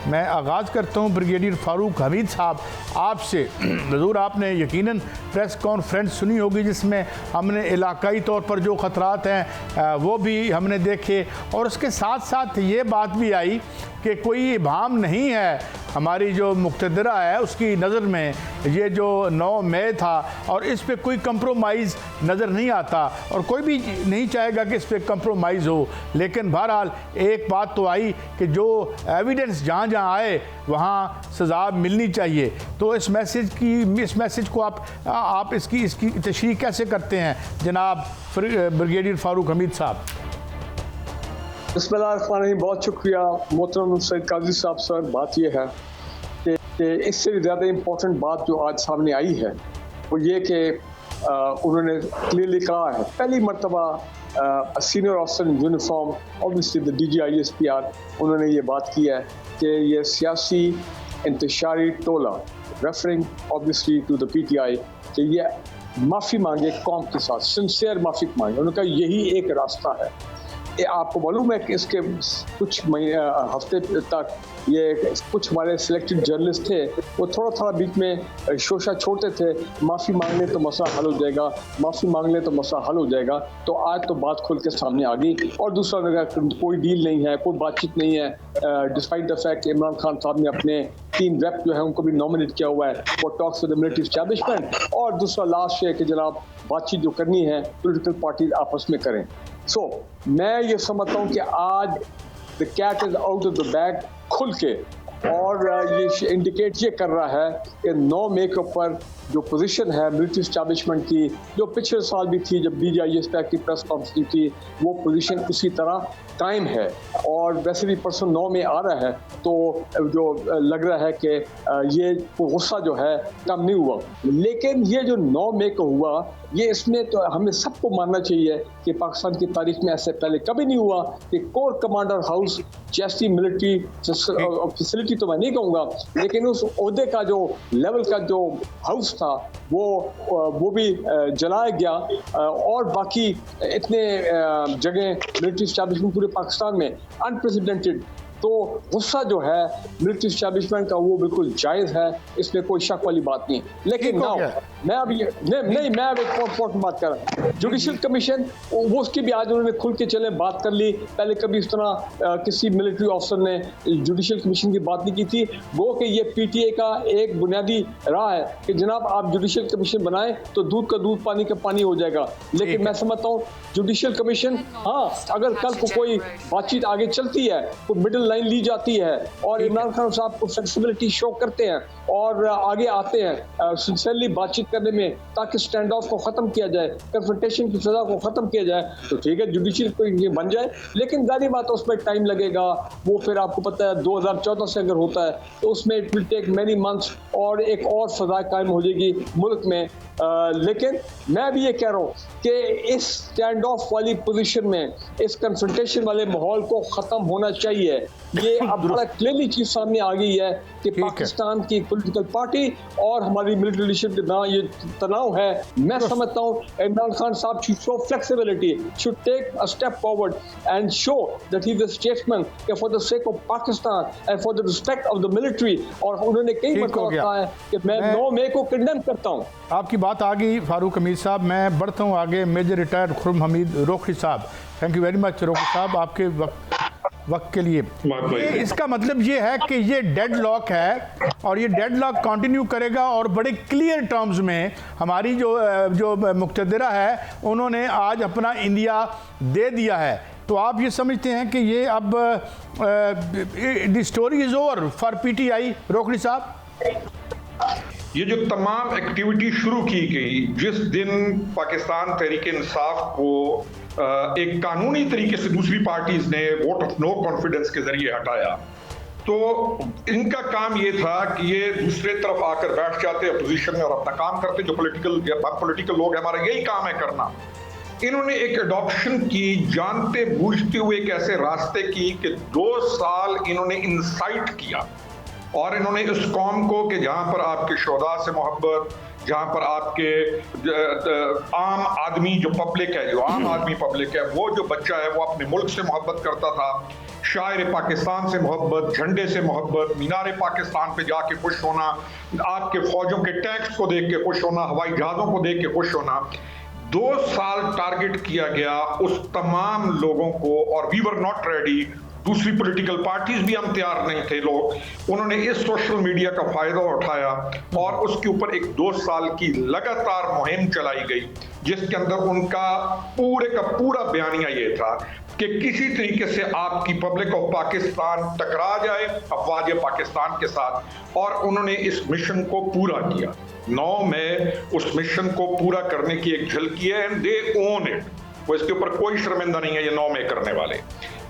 मैं आगाज़ करता हूँ ब्रिगेडियर फ़ारूक हमीद साहब आपसे। हुज़ूर, आपने यकीनन प्रेस कॉन्फ्रेंस सुनी होगी जिसमें हमने इलाकाई तौर पर जो ख़तरात हैं वो भी हमने देखे, और उसके साथ साथ ये बात भी आई कि कोई इबाम नहीं है हमारी जो मुक़्तदरा है उसकी नज़र में ये जो 9 मई था, और इस पे कोई कंप्रोमाइज़ नज़र नहीं आता और कोई भी नहीं चाहेगा कि इस पे कंप्रोमाइज़ हो। लेकिन बहरहाल एक बात तो आई कि जो एविडेंस जहाँ जहाँ आए वहाँ सज़ा मिलनी चाहिए। तो इस मैसेज को आप इसकी तशरीह कैसे करते हैं जनाब ब्रिगेडियर फ़ारूक हमीद साहब? बिस्मिल्लाहिर्रहमानिर्रहीम। बहुत शुक्रिया मोहतरम सैयद काजी साहब। सर, बात यह है कि इससे भी ज़्यादा इम्पोर्टेंट बात जो आज सामने आई है वो ये कि उन्होंने क्लियरली कहा है, पहली मरतबा senior officer in uniform, obviously the DGISPR, उन्होंने ये बात की है कि ये सियासी इंतशारी टोला, referring obviously to the PTI, कि ये माफ़ी मांगे कौम के साथ, सिंसियर माफ़ी मांगे। उन्होंने कहा यही एक रास्ता है। आपको मालूम है कि इसके कुछ हफ्ते तक ये कुछ हमारे सिलेक्टेड जर्नलिस्ट थे, वो थोड़ा बीच में शोशा छोड़ते थे, माफ़ी मांग ले तो मसला हल हो जाएगा, माफ़ी मांग ले तो मसला हल हो जाएगा। तो आज तो बात खुल के सामने आ गई। और दूसरा कोई डील नहीं है, कोई बातचीत नहीं है, despite the fact Imran Khan साहब ने अपने 3 रेप जो है उनको भी नॉमिनेट किया हुआ है for talks with the military establishment. और दूसरा लास्ट है कि जनाब बातचीत जो करनी है पॉलिटिकल पार्टीज आपस में करें। सो मैं ये समझता हूँ कि आज the cat is out of the bag खुल के, और ये इंडिकेट ये कर रहा है कि 9 मई के ऊपर जो पोजीशन है मिलिट्री एस्टैब्लिशमेंट की, जो पिछले साल भी थी जब DGISPR की प्रेस कॉन्फ्रेंस थी, वो पोजीशन उसी तरह कायम है। और वैसे भी परसों 9 में आ रहा है तो जो लग रहा है कि ये गुस्सा जो है कम नहीं हुआ। लेकिन ये जो 9 मई को हुआ, ये इसमें तो हमें सबको मानना चाहिए कि पाकिस्तान की तारीख में ऐसे पहले कभी नहीं हुआ कि कोर कमांडर हाउस जैसी मिलिट्री फैसिलिटी तो मैं नहीं कहूँगा, लेकिन उस ओहदे का जो लेवल का जो हाउस था वो भी जलाया गया। और बाकी इतने जगह मिलिट्री एस्टैब्लिशमेंट पूरे पाकिस्तान में अनप्रेसिडेंटेड। तो गुस्सा जो है मिलिट्री एस्टैब्लिशमेंट का वो बिल्कुल जायज़ है, इसमें कोई शक वाली बात नहीं। लेकिन मैं अब एक इम्पोर्टेंट बात कर रहा हूँ। जुडिशल कमीशन वो उसकी भी आज उन्होंने खुल के चले बात कर ली। पहले कभी इस तरह किसी मिलिट्री ऑफिसर ने जुडिशल कमीशन की बात नहीं की थी। वो कि ये PTA का एक बुनियादी राह है कि जनाब आप जुडिशल कमीशन बनाएं तो दूध का दूध पानी का पानी हो जाएगा। लेकिन मैं समझता हूँ जुडिशल कमीशन, हाँ, अगर कल को कोई बातचीत आगे चलती है, कोई मिडिल लाइन ली जाती है और इमरान खान साहब को फ्लेक्सिबिलिटी शो करते हैं और आगे आते हैं सिंसियरली बातचीत करने में ताकि स्टैंड ऑफ को खत्म किया जाए, कन्फ्रंटेशन की सजा को खत्म किया जाए, तो ठीक है जुडिशल को ये बन जाए। लेकिन जारी बात है उसमें टाइम लगेगा। वो फिर आपको पता है 2014 से अगर होता है तो उसमें it will take many months और एक और सजा कायम हो जाएगी मुल्क में। लेकिन मैं भी ये कह रहा हूँ कि इस स्टैंड ऑफ वाली पोजीशन में, इस कन्फ्रंटेशन वाले माहौल को ख़त्म होना चाहिए। ये अब बड़ा क्लियरली चीज़ सामने आ गई है कि पाकिस्तान की पॉलिटिकल पार्टी और हमारी मिलिट्री लीडरशिप के ना ये तनाव है। मैं समझता हूँ इमरान खान साहब should show flexibility, should take a step forward and show that he is a statesman for the sake of Pakistan and for the respect of the military। और उन्होंने कई मरतबा कहा है कि मैं 9 मई को कंडेम करता हूँ। आपकी बात आ गई फ़ारूक हमीद साहब। मैं बढ़ता हूँ आगे। मेजर रिटायर्ड खुर्रम हमीद रोखी साहब, थैंक यू वेरी मच रोखी साहब आपके वक्त के लिए। इसका मतलब ये है कि ये डेड लॉक है और ये डेड लॉक कंटिन्यू करेगा और बड़े क्लियर टर्म्स में हमारी जो मुक़्तदरा है उन्होंने आज अपना इंडिया दे दिया है। तो आप ये समझते हैं कि ये अब the story is over for PTI Rokhri साहब? ये जो तमाम एक्टिविटी शुरू की गई जिस दिन पाकिस्तान तहरीक इंसाफ को एक कानूनी तरीके से दूसरी पार्टीज ने वोट ऑफ नो कॉन्फिडेंस के जरिए हटाया, तो इनका काम ये था कि ये दूसरे तरफ आकर बैठ जाते अपोजिशन में और अपना काम करते। जो पॉलिटिकल लोग हमारा यही काम है करना। इन्होंने एक अडॉप्शन की जानते बूझते हुए एक ऐसे रास्ते की कि 2 साल इन्होंने इंसाइट किया और इन्होंने इस कौम को कि जहाँ पर आपके शोहदा से मोहब्बत, जहाँ पर आपके आम आदमी जो पब्लिक है, जो आम आदमी पब्लिक है, वो जो बच्चा है वो अपने मुल्क से मोहब्बत करता था, शायर पाकिस्तान से मोहब्बत, झंडे से मोहब्बत, मीनार पाकिस्तान पे जाके खुश होना, आपके फौजों के टैंक्स को देख के खुश होना, हवाई जहाज़ों को देख के खुश होना। 2 साल टारगेट किया गया उस तमाम लोगों को, और वी वर नॉट रेडी। दूसरी पॉलिटिकल पार्टीज भी हम तैयार नहीं थे लोग। उन्होंने इस सोशल मीडिया का फायदा उठाया और उसके ऊपर एक 2 साल की लगातार मुहिम चलाई गई, जिसके अंदर उनका पूरे का पूरा बयानिया ये था कि किसी तरीके से आपकी पब्लिक ऑफ पाकिस्तान टकरा जाए अफवाज पाकिस्तान के साथ, और उन्होंने इस मिशन को पूरा किया। 9 मई उस मिशन को पूरा करने की एक झलकी है, एंड दे ओन इट। वो इसके ऊपर कोई शर्मिंदा नहीं है ये 9 मई करने वाले,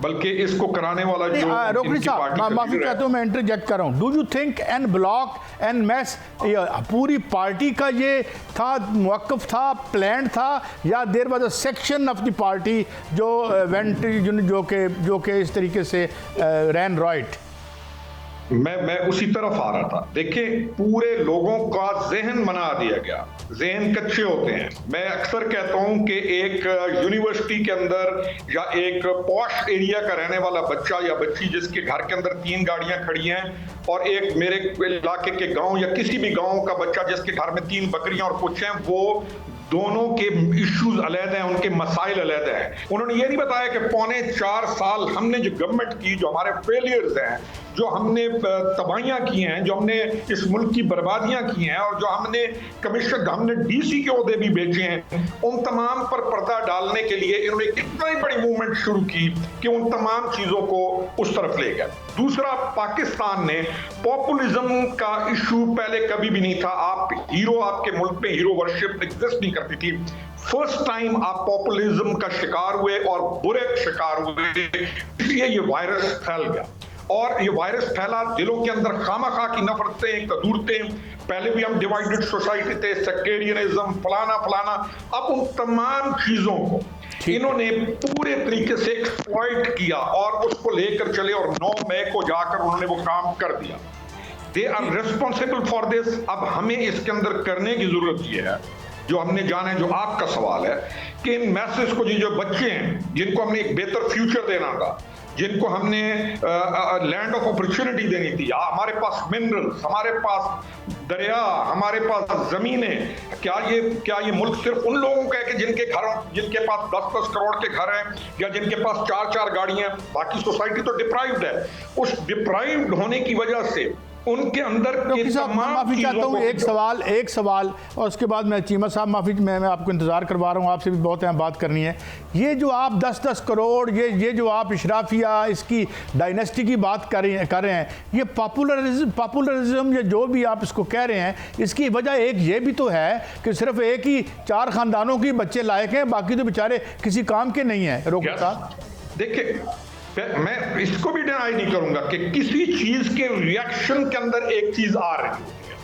बल्कि इसको कराने वाला जो रोकनी साहब, माफी चाहता हूँ मैं इंटरजेक्ट कर रहा हूँ। Do you think en bloc en masse पूरी पार्टी का ये था, मौक़िफ़ था, प्लान था, या there was a section of the party जो वेंट जो के इस तरीके से रैन रॉयट? मैं उसी तरफ आ रहा था। देखिए, पूरे लोगों का जहन बना दिया गया। जहन कच्चे होते हैं। मैं अक्सर कहता हूं कि एक यूनिवर्सिटी के अंदर या एक पॉश एरिया का रहने वाला बच्चा या बच्ची जिसके घर के अंदर 3 गाड़ियां खड़ी हैं, और एक मेरे इलाके के गांव या किसी भी गांव का बच्चा जिसके घर में 3 बकरियां और कुछ हैं, वो दोनों के इश्यूज अलग हैं, उनके मसाइल अलग हैं। उन्होंने ये नहीं बताया कि पौने 4 साल हमने जो गवर्नमेंट की, जो हमारे फेलियर्स हैं, जो हमने तबाहियां की हैं, जो हमने इस मुल्क की बर्बादियां की हैं, और जो हमने डीसी के ओहदे भी बेचे हैं, उन तमाम पर पर्दा डालने के लिए इन्होंने इतना ही बड़ी मूवमेंट शुरू की कि उन तमाम चीजों को उस तरफ ले गए। दूसरा, पाकिस्तान ने पॉपुलिज्म का इशू पहले कभी भी नहीं था। आपके मुल्क में हीरो वर्शिप एग्जिस्ट नहीं करती थी। फर्स्ट टाइम आप पॉपुलिज्म का शिकार हुए और बुरे शिकार हुए, इसलिए ये वायरस फैल गया। और ये वायरस फैला, दिलों के अंदर खामखा की नफरतें, कदूरतें। पहले भी हम डिवाइडेड सोसाइटी थे, सेक्टेरियनिज्म, फलाना। अब उन तमाम चीजों को इन्होंने पूरे तरीके से एक्सप्लॉइट किया और उसको लेकर चले, और 9 मई को जाकर उन्होंने वो काम कर दिया। They are responsible for this. अब हमें इसके अंदर करने की जरूरत ये है, जो हमने जाना है, जो आपका सवाल है, कि इन मैसेज को, जो बच्चे हैं जिनको हमने एक बेहतर फ्यूचर देना था, जिनको हमने लैंड ऑफ अपॉर्चुनिटी देनी थी, हमारे पास मिनरल्स, हमारे पास दरिया, हमारे पास जमीनें, क्या ये मुल्क सिर्फ उन लोगों का है कि जिनके पास 10-10 करोड़ के घर हैं, या जिनके पास 4-4 गाड़ियां हैं? बाकी सोसाइटी तो डिप्राइव्ड है। उस डिप्राइव्ड होने की वजह से उनके अंदर माफी चाहता हूँ, एक सवाल और उसके बाद मैं चीमा साहब, माफी, मैं आपको इंतजार करवा रहा हूँ, आपसे भी बहुत अहम बात करनी है। ये जो आप 10-10 करोड़, ये जो आप इशराफिया, इसकी डायनेस्टी की बात कर रहे हैं, ये पॉपुलरिज्म, ये जो भी आप इसको कह रहे हैं, इसकी वजह एक ये भी तो है कि सिर्फ एक ही 4 खानदानों के बच्चे लायक हैं, बाकी तो बेचारे किसी काम के नहीं हैं। रोकन साहब, देखिए, मैं इसको भी डिनाई नहीं करूंगा कि किसी चीज के रिएक्शन के अंदर एक चीज आ रही है,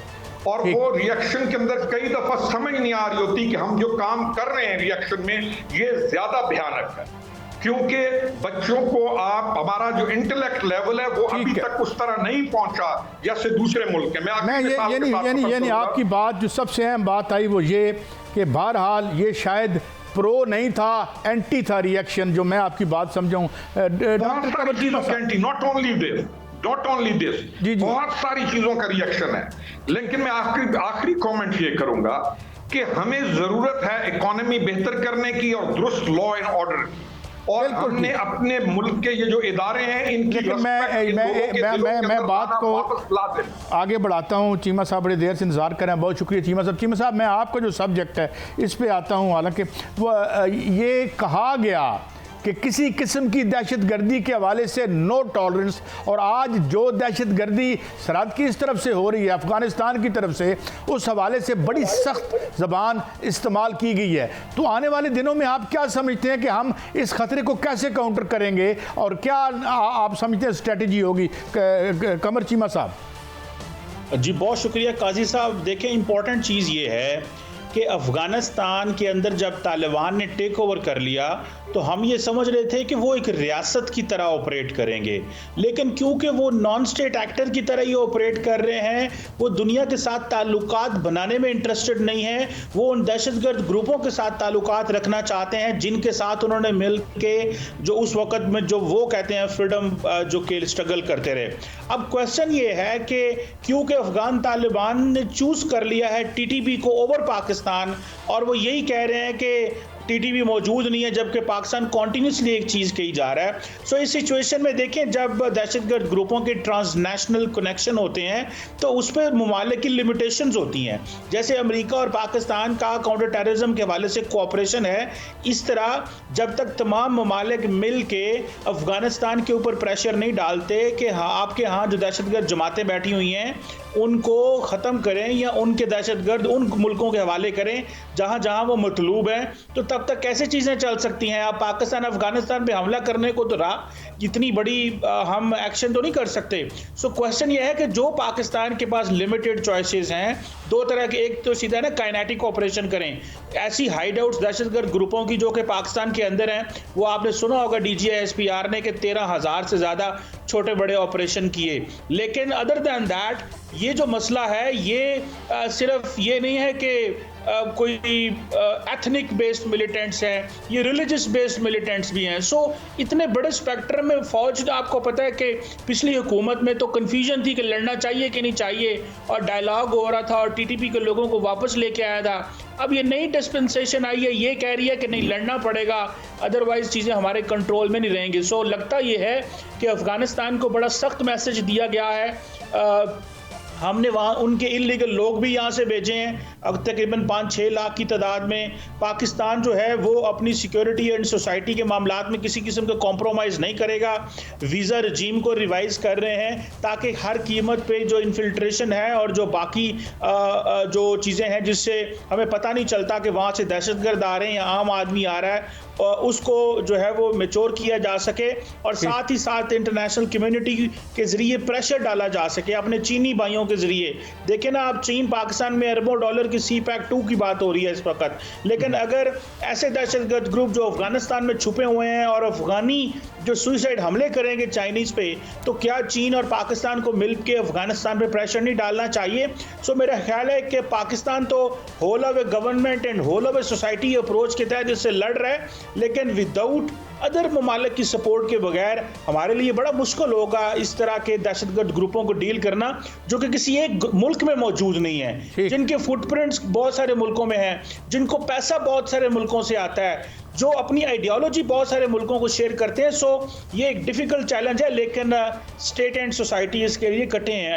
और वो रिएक्शन के अंदर कई दफा समझ नहीं आ रही होती कि हम जो काम कर रहे हैं रिएक्शन में, ये ज्यादा भयानक है, क्योंकि बच्चों को हमारा जो इंटेलेक्ट लेवल है वो अभी तक उस तरह नहीं पहुंचा जैसे दूसरे मुल्क है। यानी आपकी बात जो सबसे अहम बात आई वो ये कि बहरहाल ये शायद प्रो नहीं था, एंटी था रिएक्शन, जो मैं आपकी बात समझाऊं। नॉट ओनली दिस, बहुत सारी चीजों का रिएक्शन है। लेकिन मैं आखिरी कमेंट ये करूंगा कि हमें जरूरत है इकोनॉमी बेहतर करने की और दुरुस्त लॉ एंड ऑर्डर की, और हमने अपने मुल्क के ये जो इदारे हैं इनकी मैं बात को आगे बढ़ाता हूँ। चीमा साहब बड़ी देर से इंतजार कर रहे हैं, बहुत शुक्रिया चीमा साहब। चीमा साहब, मैं आपका जो सब्जेक्ट है इस पे आता हूँ। हालांकि वो ये कहा गया कि किसी किस्म की दहशतगर्दी के हवाले से नो टॉलरेंस, और आज जो दहशतगर्दी सरहद की इस तरफ से हो रही है, अफगानिस्तान की तरफ से, उस हवाले से बड़ी सख्त ज़बान इस्तेमाल की गई है। तो आने वाले दिनों में आप क्या समझते हैं कि हम इस खतरे को कैसे काउंटर करेंगे, और क्या आप समझते हैं स्ट्रेटजी होगी? कमर चीमा साहब। जी बहुत शुक्रिया काजी साहब। देखें, इम्पॉर्टेंट चीज़ ये है कि अफ़गानिस्तान के अंदर जब तालिबान ने टेक ओवर कर लिया तो हम ये समझ रहे थे कि वो एक रियासत की तरह ऑपरेट करेंगे, लेकिन क्योंकि वो नॉन स्टेट एक्टर की तरह ही ऑपरेट कर रहे हैं, वो दुनिया के साथ ताल्लुकात बनाने में इंटरेस्टेड नहीं है, वो उन दहशतगर्द ग्रुपों के साथ ताल्लुकात रखना चाहते हैं जिनके साथ उन्होंने मिल के जो उस वक़्त में जो वो कहते हैं फ्रीडम जो के स्ट्रगल करते रहे। अब क्वेश्चन ये है कि क्योंकि अफ़गान तालिबान ने चूज़ कर लिया है टीटीपी को ओवर पाकिस्तान, और वो यही कह रहे हैं कि टीटीपी मौजूद नहीं है, जबकि पाकिस्तान कॉन्टीन्यूसली एक चीज़ कही जा रहा है। सो इस सिचुएशन में देखें, जब दहशतगर्द ग्रुपों के ट्रांसनेशनल कनेक्शन होते हैं तो उस पर ममालिक की लिमिटेशंस होती हैं। जैसे अमेरिका और पाकिस्तान का काउंटर टेररिज्म के हवाले से कोऑपरेशन है, इस तरह जब तक तमाम ममालिक मिल के अफ़गानिस्तान के ऊपर प्रेशर नहीं डालते कि हाँ आपके यहाँ जो दहशतगर्द जमातें बैठी हुई हैं उनको ख़त्म करें या उनके दहशतगर्द उन मुल्कों के हवाले करें जहाँ जहाँ वो मतलूब हैं, तो तब तक कैसे चीज़ें चल सकती हैं। आप पाकिस्तान अफ़गानिस्तान पे हमला करने को तो इतनी बड़ी हम एक्शन तो नहीं कर सकते। सो क्वेश्चन ये है कि जो पाकिस्तान के पास लिमिटेड चॉइसेस हैं, दो तरह के, एक तो सीधा ना काइनेटिक ऑपरेशन करें, ऐसी हाइड आउट्स दहशतगर्द ग्रुपों की जो कि पाकिस्तान के अंदर हैं, वो आपने सुना होगा DGISPR ने कि 13,000 से ज़्यादा छोटे बड़े ऑपरेशन किए। लेकिन अदर दैन दैट ये जो मसला है ये सिर्फ ये नहीं है कि कोई एथनिक बेस्ड मिलिटेंट्स हैं, ये रिलीजियस बेस्ड मिलिटेंट्स भी हैं। सो इतने बड़े स्पेक्ट्रम में फौज, आपको पता है कि पिछली हुकूमत में तो कन्फ्यूजन थी कि लड़ना चाहिए कि नहीं चाहिए, और डायलॉग हो रहा था और टीटीपी के लोगों को वापस लेके आया था। अब ये नई डिस्पेंसेशन आई है, ये कह रही है कि नहीं लड़ना पड़ेगा, अदरवाइज चीज़ें हमारे कंट्रोल में नहीं रहेंगी। सो लगता ये है कि अफ़गानिस्तान को बड़ा सख्त मैसेज दिया गया है। हमने वहाँ उनके इलीगल लोग भी यहाँ से भेजे हैं, अब तकरीबन 5-6 लाख की तादाद में। पाकिस्तान जो है वो अपनी सिक्योरिटी एंड सोसाइटी के मामलात में किसी किस्म का कॉम्प्रोमाइज़ नहीं करेगा। वीज़ा रजीम को रिवाइज कर रहे हैं ताकि हर कीमत पे जो इन्फिल्ट्रेशन है और जो बाकी जो चीज़ें हैं जिससे हमें पता नहीं चलता कि वहाँ से दहशतगर्द आ रहे हैं या आम आदमी आ रहा है, उसको जो है वो मैच्योर किया जा सके, और साथ ही साथ इंटरनेशनल कम्युनिटी के ज़रिए प्रेशर डाला जा सके अपने चीनी भाइयों के ज़रिए। देखें ना आप, चीन पाकिस्तान में अरबों डॉलर की CPEC-2 की बात हो रही है इस वक्त, लेकिन अगर ऐसे दहशतगर्द ग्रुप जो अफ़गानिस्तान में छुपे हुए हैं और अफ़गानी जो सुसाइड हमले करेंगे चाइनीज़ पे, तो क्या चीन और पाकिस्तान को मिल के अफ़गानिस्तान पे प्रेशर नहीं डालना चाहिए? सो मेरा ख्याल है कि पाकिस्तान तो whole of a government and whole of a society approach के तहत इससे लड़ रहा है, लेकिन विदाउट अदर ममालिक की सपोर्ट के बगैर हमारे लिए बड़ा मुश्किल होगा इस तरह के दहशतगर्द ग्रुपों को डील करना जो कि किसी एक मुल्क में मौजूद नहीं है, जिनके फुटप्रिंट्स बहुत सारे मुल्कों में हैं, जिनको पैसा बहुत सारे मुल्कों से आता है, जो अपनी आइडियोलॉजी बहुत सारे मुल्कों को शेयर करते हैं। सो ये एक डिफ़िकल्ट चैलेंज है, लेकिन स्टेट एंड सोसाइटी इसके लिए कटे हैं।